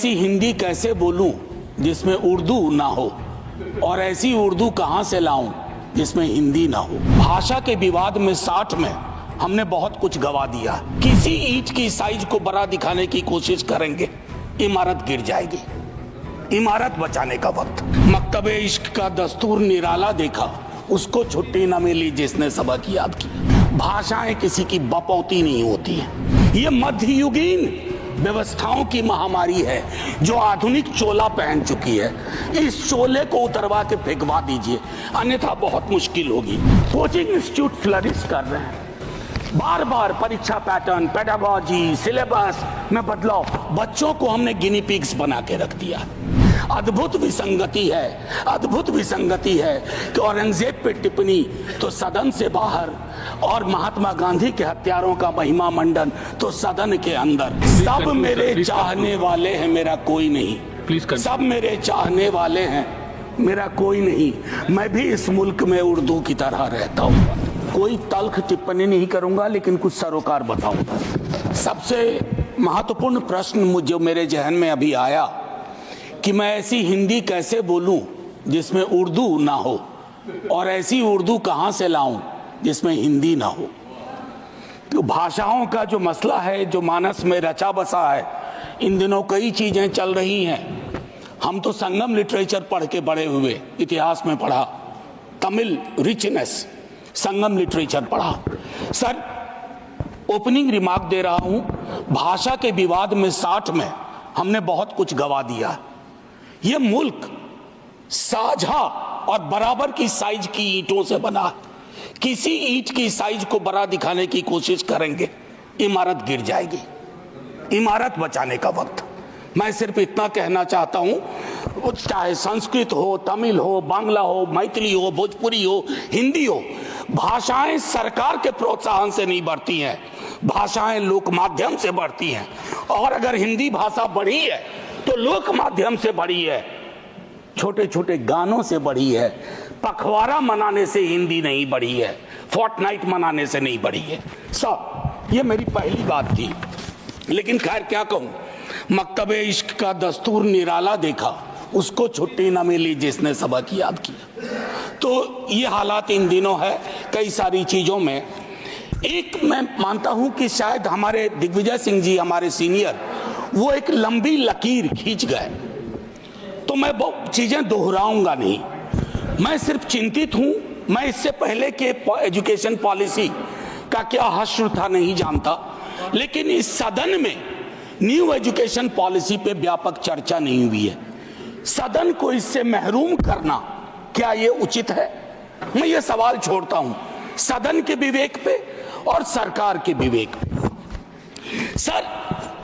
ऐसी हिंदी कैसे बोलूं जिसमें उर्दू ना हो, और ऐसी उर्दू कहां से लाऊं जिसमें हिंदी ना हो। भाषा के विवाद में 60 में हमने बहुत कुछ गवा दिया। किसी ईंट की साइज को बड़ा दिखाने की कोशिश करेंगे, इमारत गिर जाएगी। इमारत बचाने का वक्त। मकतबे इश्क का दस्तूर निराला देखा, उसको छुट्टी न मिली जिसने सबक याद किया। भाषाएं किसी की बपौती नहीं होती है। ये मध्ययुगीन व्यवस्थाओं की महामारी है जो आधुनिक चोला पहन चुकी है। इस चोले को उतरवा के फेंकवा दीजिए, अन्यथा बहुत मुश्किल होगी। कोचिंग इंस्टीट्यूट फ्लरिश कर रहे हैं, बार बार परीक्षा पैटर्न, पेडागॉजी, सिलेबस में बदलाव। बच्चों को हमने गिनी पिग्स बना के रख दिया। अद्भुत विसंगति है कि औरंगजेब पे टिप्पणी तो सदन से बाहर, और महात्मा गांधी के हत्यारों का महिमा मंडन तो सदन के अंदर। सब मेरे चाहने वाले हैं, मेरा कोई नहीं। सब मेरे चाहने वाले हैं, मेरा कोई नहीं। मैं भी इस मुल्क में उर्दू की तरह रहता हूँ। कोई तल्ख टिप्पणी नहीं करूंगा, लेकिन कुछ सरोकार बताऊंगा। सबसे महत्वपूर्ण प्रश्न जो मेरे जहन में अभी आया कि मैं ऐसी हिंदी कैसे बोलूं जिसमें उर्दू ना हो, और ऐसी उर्दू कहां से लाऊं जिसमें हिंदी ना हो। तो भाषाओं का जो मसला है, जो मानस में रचा बसा है, इन दिनों कई चीजें चल रही हैं। हम तो संगम लिटरेचर पढ़ के बड़े हुए, इतिहास में पढ़ा, तमिल रिचनेस, संगम लिटरेचर पढ़ा। सर, ओपनिंग रिमार्क दे रहा हूं, भाषा के विवाद में 60 में हमने बहुत कुछ गवा दिया। ये मुल्क साझा और बराबर की साइज की ईंटों से बना। किसी ईंट की साइज को बड़ा दिखाने की कोशिश करेंगे, इमारत गिर जाएगी। इमारत बचाने का वक्त। मैं सिर्फ इतना कहना चाहता हूं, चाहे संस्कृत हो, तमिल हो, बांग्ला हो, मैथिली हो, भोजपुरी हो, हिंदी हो, भाषाएं सरकार के प्रोत्साहन से नहीं बढ़ती हैं, भाषाएं लोक माध्यम से बढ़ती हैं। और अगर हिंदी भाषा बढ़ी है तो लोक माध्यम से बढ़ी है, छोटे छोटे गानों से बढ़ी है। पखवाड़ा मनाने से हिंदी नहीं बढ़ी है, फोर्टनाइट मनाने से नहीं बढ़ी है। सब ये मेरी पहली बात थी, लेकिन खैर क्या कहूं। मकतबे इश्क का दस्तूर निराला देखा, उसको छुट्टी न मिली जिसने सबक याद किया। तो ये हालात इन दिनों है कई सारी चीजों में। एक मैं मानता हूं कि शायद हमारे दिग्विजय सिंह जी, हमारे सीनियर, वो एक लंबी लकीर खींच गए, तो मैं वो चीजें दोहराऊंगा नहीं। मैं सिर्फ चिंतित हूं, मैं इससे पहले के एजुकेशन पॉलिसी का क्या हश्र था नहीं जानता, लेकिन इस सदन में न्यू एजुकेशन पॉलिसी पे व्यापक चर्चा नहीं हुई है। सदन को इससे महरूम करना क्या ये उचित है? मैं ये सवाल छोड़ता हूं सदन के विवेक पे और सरकार के विवेक पे। सर,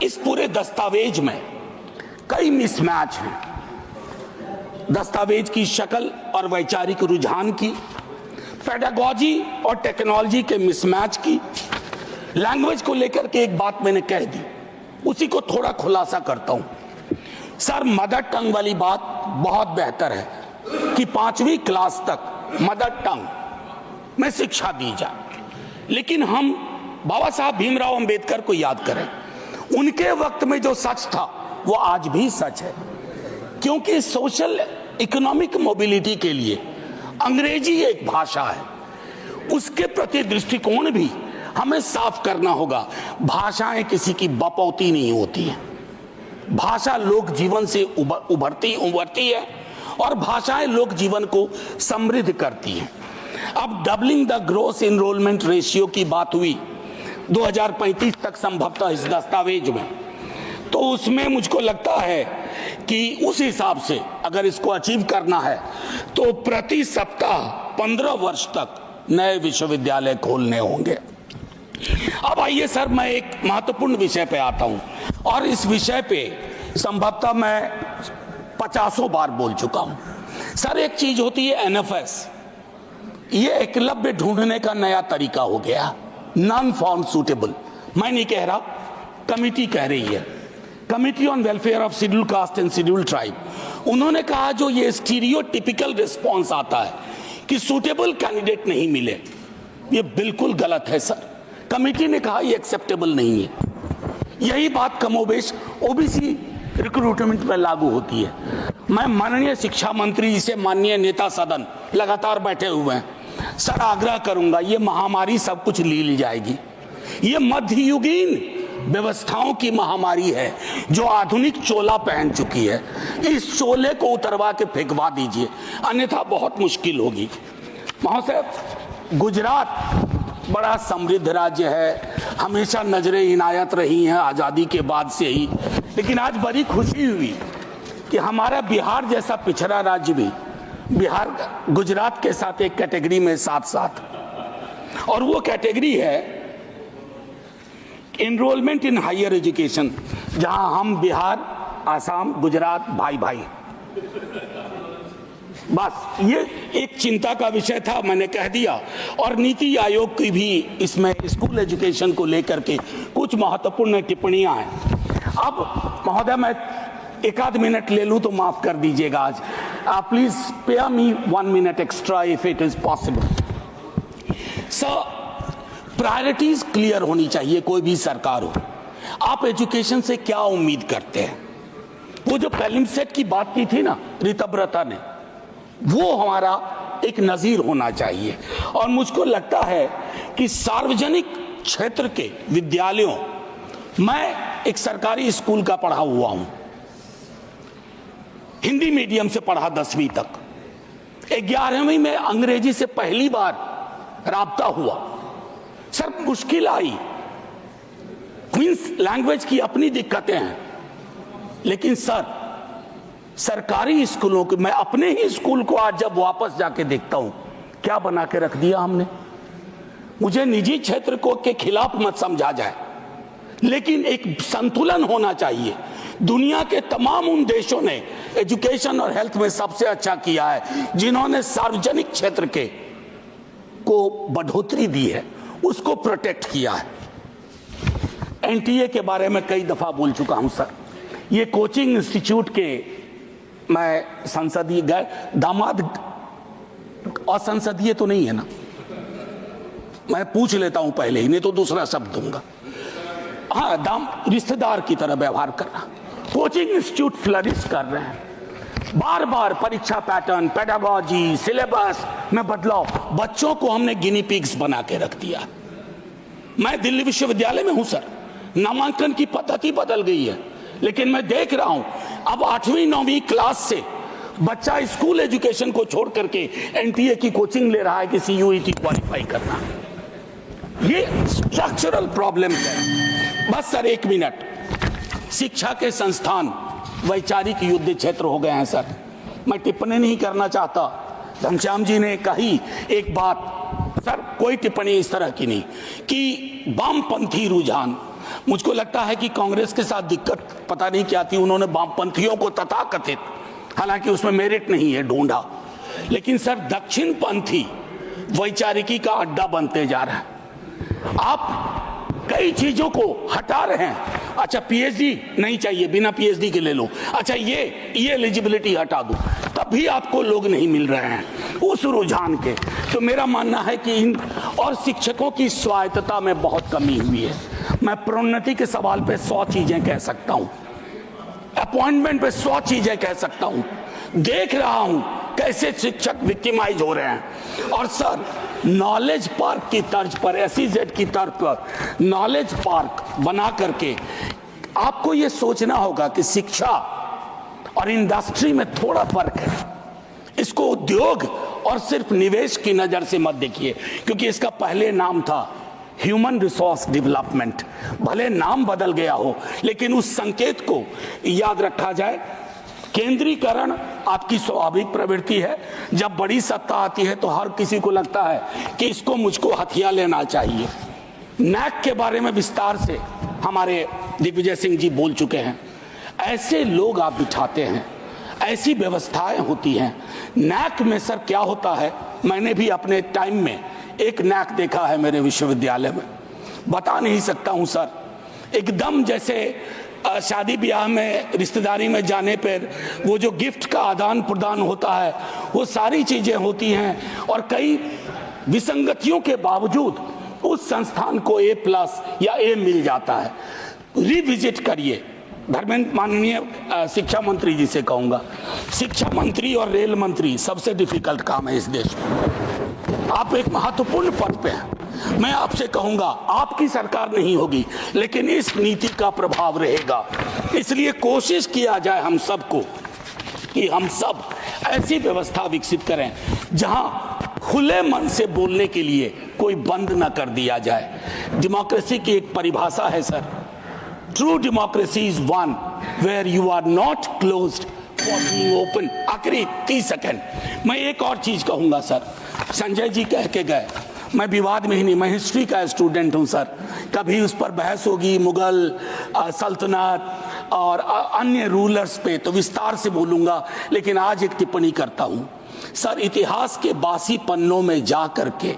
इस पूरे दस्तावेज में कई मिसमैच हैं। दस्तावेज की शक्ल और वैचारिक रुझान की, पेडागॉजी और टेक्नोलॉजी के मिसमैच की, लैंग्वेज को लेकर के एक बात मैंने कह दी, उसी को थोड़ा खुलासा करता हूं। सर, मदर टंग वाली बात बहुत बेहतर है कि 5वीं क्लास तक मदर टंग में शिक्षा दी जाए, लेकिन हम बाबा साहब भीमराव अंबेडकर को याद करें। उनके वक्त में जो सच था वो आज भी सच है, क्योंकि सोशल इकोनॉमिक मोबिलिटी के लिए अंग्रेजी एक भाषा है, उसके प्रति दृष्टिकोण भी हमें साफ करना होगा। भाषाएं किसी की बपौती नहीं होती है। भाषा लोक जीवन से उभरती है, और भाषाएं लोक जीवन को समृद्ध करती हैं। अब doubling the gross enrolment ratio की बात हुई 2035 तक संभवतः इस दस्तावेज में, तो उसमें मुझको लगता है कि उस हिसाब से अगर इसको अचीव करना है तो प्रति सप्ताह 15 वर्ष तक नए विश्वविद्यालय खोलने होंगे। अब आइए सर, मैं एक महत्वपूर्ण विषय पे आता हूं, और इस विषय पे संभवतः मैं 50 बार बोल चुका हूं। सर, एक चीज होती है एनएफएस, ये एकलव्य ढूंढने का नया तरीका हो गया, नॉन फाउंड सूटेबल। मैं नहीं कह रहा, कमिटी कह रही है, committee on welfare of schedule caste and schedule tribe. उन्होंने कहा जो ये स्टीरियोटिपिकल रिस्पॉन्स आता है कि सूटेबल कैंडिडेट नहीं मिले, ये बिल्कुल गलत है सर। कमिटी ने कहा ये एक्सेप्टेबल नहीं है। यही बात कमोबेश ओबीसी रिक्रूटमेंट में लागू होती है। मैं माननीय शिक्षा मंत्री जी से, माननीय नेता सदन लगातार बैठे हुए हैं, सर आग्रह करूंगा, ये महामारी सब कुछ ली जाएगी। ये मध्ययुगीन व्यवस्थाओं की महामारी है जो आधुनिक चोला पहन चुकी है। इस चोले को उतरवा के फेंकवा दीजिए, अन्यथा बहुत मुश्किल होगी। महोदय, गुजरात बड़ा समृद्ध राज्य है, हमेशा नजरें इनायत रही हैं आज़ादी के बाद से ही, लेकिन आज बड़ी खुशी हुई कि हमारा बिहार जैसा पिछड़ा राज्य भी बिहार गुजरात के साथ एक कैटेगरी में साथ साथ, और वो कैटेगरी है एनरोलमेंट इन हायर एजुकेशन, जहां हम बिहार, आसाम, गुजरात भाई भाई। बस ये एक चिंता का विषय था, मैंने कह दिया। और नीति आयोग की भी इसमें स्कूल एजुकेशन को लेकर के कुछ महत्वपूर्ण टिप्पणियां हैं। अब महोदय, मैं एक आध मिनट ले लूं तो माफ कर दीजिएगा आज। Please spare me 1 minute extra if it is possible. Sir, priorities clear होनी चाहिए, कोई भी सरकार हो। आप एजुकेशन से क्या उम्मीद करते हैं? वो जो प्रीलिम सेट की बात की थी ना ऋतव्रता ने, वो हमारा एक नजीर होना चाहिए। और मुझको लगता है कि सार्वजनिक क्षेत्र के विद्यालयों, मैं एक सरकारी स्कूल का पढ़ा हुआ हूं, हिंदी मीडियम से पढ़ा 10वीं तक। 11वीं में अंग्रेजी से पहली बार राब्ता हुआ। सर, मुश्किल आई, क्वींस लैंग्वेज की अपनी दिक्कतें हैं, लेकिन सर सरकारी स्कूलों के, मैं अपने ही स्कूल को आज जब वापस जाके देखता हूं, क्या बना के रख दिया हमने। मुझे निजी क्षेत्र को के खिलाफ मत समझा जाए, लेकिन एक संतुलन होना चाहिए। दुनिया के तमाम उन देशों ने एजुकेशन और हेल्थ में सबसे अच्छा किया है जिन्होंने सार्वजनिक क्षेत्र के को बढ़ोतरी दी है, उसको प्रोटेक्ट किया है। एनटीए के बारे में कई दफा बोल चुका हूं सर। ये कोचिंग इंस्टीट्यूट के, मैं संसदीय दामाद, असंसदीय तो नहीं है ना, मैं पूछ लेता हूं पहले ही, नहीं तो दूसरा शब्द दूंगा। हाँ, रिश्तेदार की तरह व्यवहार करना। कोचिंग इंस्टीट्यूट फ्लरिश कर रहे हैं, बार बार परीक्षा पैटर्न, पेडागॉजी, सिलेबस में बदलाव, बच्चों को हमने गिनी पिग्स बना के रख दिया। मैं दिल्ली विश्वविद्यालय में हूं सर, नामांकन की पद्धति बदल गई है, लेकिन मैं देख रहा हूं अब 8वीं 9वीं क्लास से बच्चा स्कूल एजुकेशन को छोड़ करके एनटीए की कोचिंग ले रहा है कि सीयूईटी क्वालिफाई करना। ये स्ट्रक्चरल प्रॉब्लम है। बस सर 1 मिनट। शिक्षा के संस्थान वैचारिक युद्ध क्षेत्र हो गए हैं सर। मैं टिप्पणी नहीं करना चाहता, घनश्याम जी ने कही एक बात सर, कोई टिप्पणी इस तरह की नहीं कि वामपंथी रुझान। मुझको लगता है कि कांग्रेस के साथ दिक्कत पता नहीं क्या थी, उन्होंने वामपंथियों को तथाकथित, हालांकि उसमें मेरिट नहीं है, ढूंढा। लेकिन सर दक्षिण पंथी वैचारिकी का अड्डा बनते जा रहा है। आप कई चीजों को हटा रहे हैं। अच्छा, पीएचडी नहीं चाहिए, बिना पीएचडी के ले लो। अच्छा, ये एलिजिबिलिटी हटा दो, तब भी आपको लोग नहीं मिल रहे हैं उस रुझान के। तो मेरा मानना है कि इन और शिक्षकों की स्वायत्तता में बहुत कमी हुई है। मैं प्रोन्नति के सवाल पे 100 चीजें कह सकता हूं, अपॉइंटमेंट पे 100 चीजें कह सकता हूं। देख रहा हूं कैसे शिक्षक विक्टिमाइज हो रहे हैं। और सर, नॉलेज पार्क की तर्ज पर, एसईजेड की तर्ज पर नॉलेज पार्क बना करके आपको ये सोचना होगा कि शिक्षा और इंडस्ट्री में थोड़ा फर्क है। इसको उद्योग और सिर्फ निवेश की नजर से मत देखिए, क्योंकि इसका पहले नाम था ह्यूमन रिसोर्स डेवलपमेंट। भले नाम बदल गया हो, लेकिन उस संकेत को याद रखा जाए। केंद्रीकरण आपकी स्वाभाविक प्रवृत्ति है। जब बड़ी सत्ता आती है तो हर किसी को लगता है कि इसको मुझको हथिया लेना चाहिए। नैक के बारे में विस्तार से हमारे दिग्विजय सिंह जी बोल चुके हैं। ऐसे लोग आप बिठाते हैं, ऐसी व्यवस्थाएं होती हैं। नैक में सर क्या होता है, मैंने भी अपने टाइम में एक नैक देखा है मेरे विश्वविद्यालय में, बता नहीं सकता हूं सर। एकदम जैसे शादी ब्याह में, रिश्तेदारी में जाने पर वो जो गिफ्ट का आदान प्रदान होता है, वो सारी चीजें होती हैं। और कई विसंगतियों के बावजूद उस संस्थान को A+ या A मिल जाता है। रिविजिट करिए, धर्मेंद्र माननीय शिक्षा मंत्री जी से कहूंगा, शिक्षा मंत्री और रेल मंत्री सबसे डिफिकल्ट काम है इस देश में। आप एक महत्वपूर्ण पद पे हैं। मैं आपसे कहूंगा, आपकी सरकार नहीं होगी लेकिन इस नीति का प्रभाव रहेगा। इसलिए कोशिश किया जाए हम सबको कि हम सब ऐसी व्यवस्था विकसित करें जहां खुले मन से बोलने के लिए कोई बंद ना कर दिया जाए। डेमोक्रेसी की एक परिभाषा है sir, true democracy is one where you are not closed for being open. आखिरी 30 सेकेंड मैं एक और चीज कहूंगा सर, संजय जी कह के गए, मैं विवाद में ही नहीं, मैं हिस्ट्री का स्टूडेंट हूं सर। कभी उस पर बहस होगी मुगल सल्तनत और अन्य रूलर्स पे तो विस्तार से बोलूंगा, लेकिन आज एक टिप्पणी करता हूं सर। इतिहास के बासी पन्नों में जा करके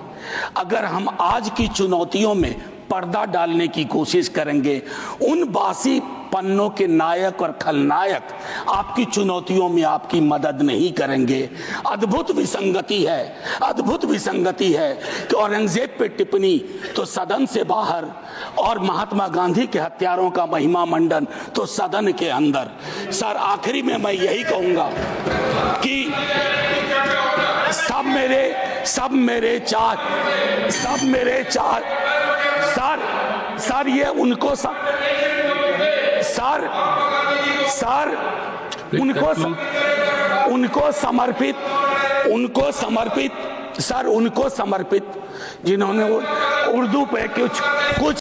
अगर हम आज की चुनौतियों में पर्दा डालने की कोशिश करेंगे, उन बासी पन्नों के नायक और खलनायक आपकी चुनौतियों में आपकी मदद नहीं करेंगे। अद्भुत विसंगति है, अद्भुत विसंगति है कि औरंगजेब पे टिप्पणी तो सदन से बाहर और महात्मा गांधी के हत्यारों का महिमा मंडन तो सदन के अंदर। सर आखिरी में मैं यही कहूंगा कि सब मेरे चार सर ये उनको समर्पित जिन्होंने उर्दू पे कुछ